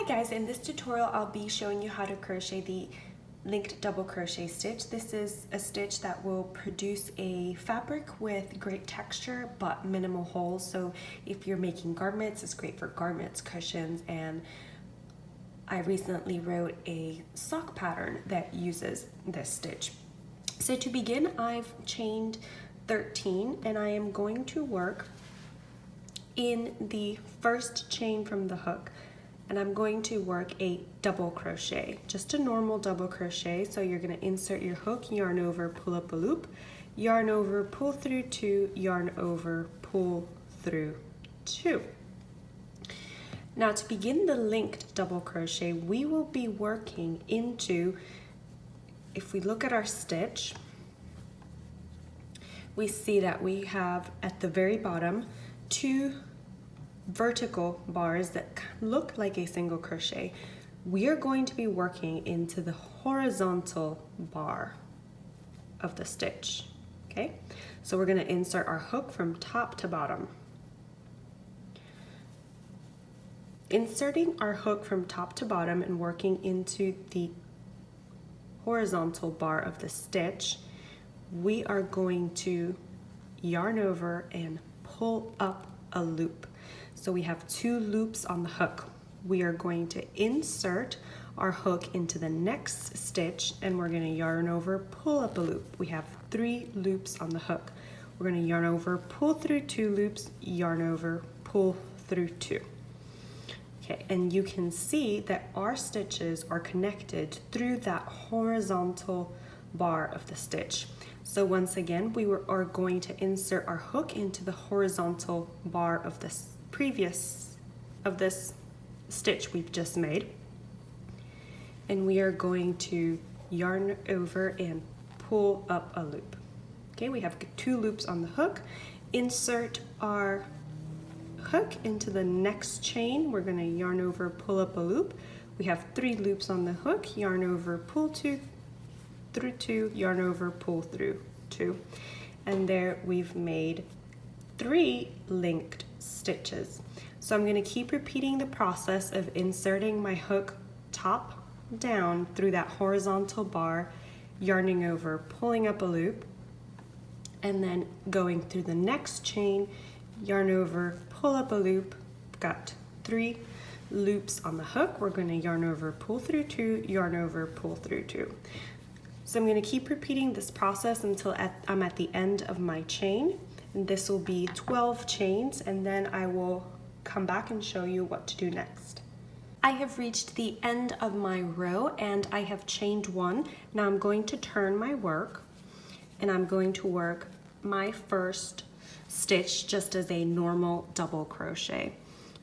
guys, in this tutorial I'll be showing you how to crochet the linked double crochet stitch. This is a stitch that will produce a fabric with great texture but minimal holes. So if you're making garments, it's great for garments, cushions, and I recently wrote a sock pattern that uses this stitch. So to begin, I've chained 13 and I am going to work in the first chain from the hook, and I'm going to work a double crochet, just a normal double crochet. So you're going to insert your hook, yarn over, pull up a loop, yarn over, pull through 2, yarn over, pull through 2. Now to begin the linked double crochet, we will be working into, if we look at our stitch, we see that we have at the very bottom 2 vertical bars that look like a single crochet. We are going to be working into the horizontal bar of the stitch, okay? So we're going to insert our hook from top to bottom. Inserting our hook from top to bottom and working into the horizontal bar of the stitch, we are going to yarn over and pull up a loop. So we have 2 loops on the hook. We are going to insert our hook into the next stitch and we're going to yarn over, pull up a loop. We have 3 loops on the hook. We're going to yarn over, pull through 2 loops, yarn over, pull through 2. Okay, and you can see that our stitches are connected through that horizontal bar of the stitch. So once again, we are going to insert our hook into the horizontal bar of this stitch we've just made, and we are going to yarn over and pull up a loop. Okay, we have 2 loops on the hook. Insert our hook into the next chain. We're going to yarn over, pull up a loop. We have 3 loops on the hook. Yarn over, pull 2 through 2, yarn over, pull through 2, and there we've made 3 linked stitches. So I'm going to keep repeating the process of inserting my hook top down through that horizontal bar, yarning over, pulling up a loop, and then going through the next chain, yarn over, pull up a loop. Got 3 loops on the hook. We're going to yarn over, pull through 2, yarn over, pull through 2. So I'm going to keep repeating this process until I'm at the end of my chain, and this will be 12 chains, and then I will come back and show you what to do next. I have reached the end of my row and I have chained 1. Now I'm going to turn my work and I'm going to work my first stitch just as a normal double crochet.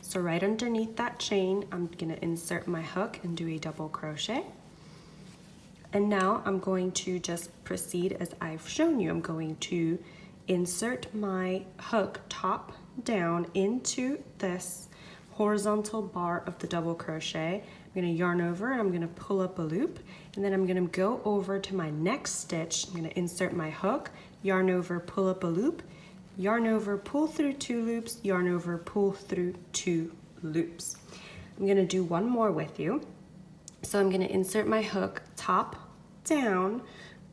So right underneath that chain, I'm going to insert my hook and do a double crochet. And now I'm going to just proceed as I've shown you. I'm going to insert my hook top down into this horizontal bar of the double crochet. I'm going to yarn over and I'm going to pull up a loop, and then I'm going to go over to my next stitch. I'm going to insert my hook, yarn over, pull up a loop, yarn over, pull through 2 loops, yarn over, pull through 2 loops. I'm going to do one more with you. So I'm going to insert my hook top down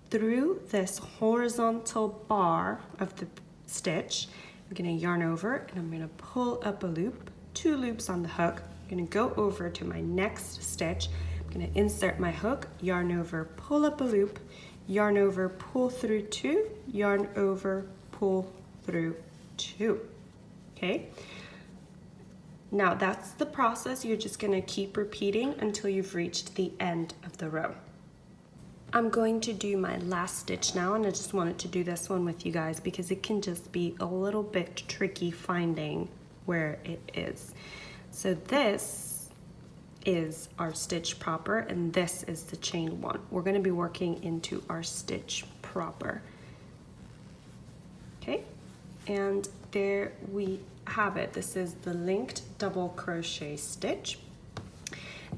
through this horizontal bar of the stitch. I'm going to yarn over and I'm going to pull up a loop, 2 loops on the hook. I'm going to go over to my next stitch. I'm going to insert my hook, yarn over, pull up a loop, yarn over, pull through 2, yarn over, pull through 2. Okay? Now that's the process. You're just going to keep repeating until you've reached the end of the row. I'm going to do my last stitch now, and I just wanted to do this one with you guys because it can just be a little bit tricky finding where it is. So this is our stitch proper and this is the chain 1. We're going to be working into our stitch proper. Okay, and there we have it. This is the linked double crochet stitch,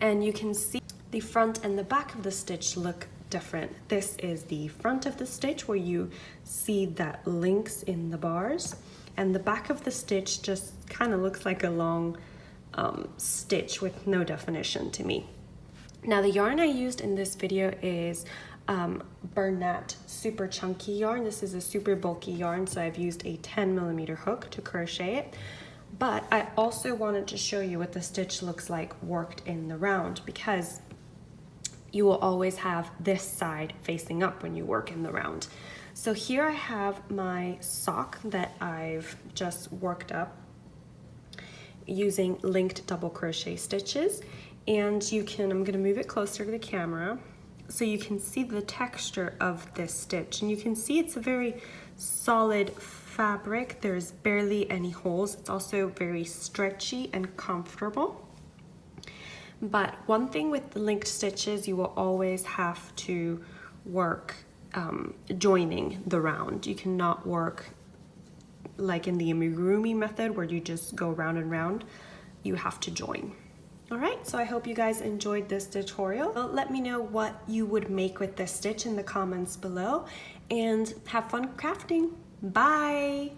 and you can see the front and the back of the stitch look different. This is the front of the stitch where you see that links in the bars, and the back of the stitch just kind of looks like a long stitch with no definition to me. Now the yarn I used in this video is Bernat super chunky yarn. This is a super bulky yarn, so I've used a 10mm hook to crochet it. But I also wanted to show you what the stitch looks like worked in the round, because you will always have this side facing up when you work in the round. So here I have my sock that I've just worked up using linked double crochet stitches, and you can, I'm going to move it closer to the camera so you can see the texture of this stitch, and you can see it's a very solid fabric. There's barely any holes. It's also very stretchy and comfortable. But one thing with the linked stitches, you will always have to work joining the round. You cannot work like in the amigurumi method where you just go round and round. You have to join. All right, so I hope you guys enjoyed this tutorial. Let me know what you would make with this stitch in the comments below, and have fun crafting. Bye!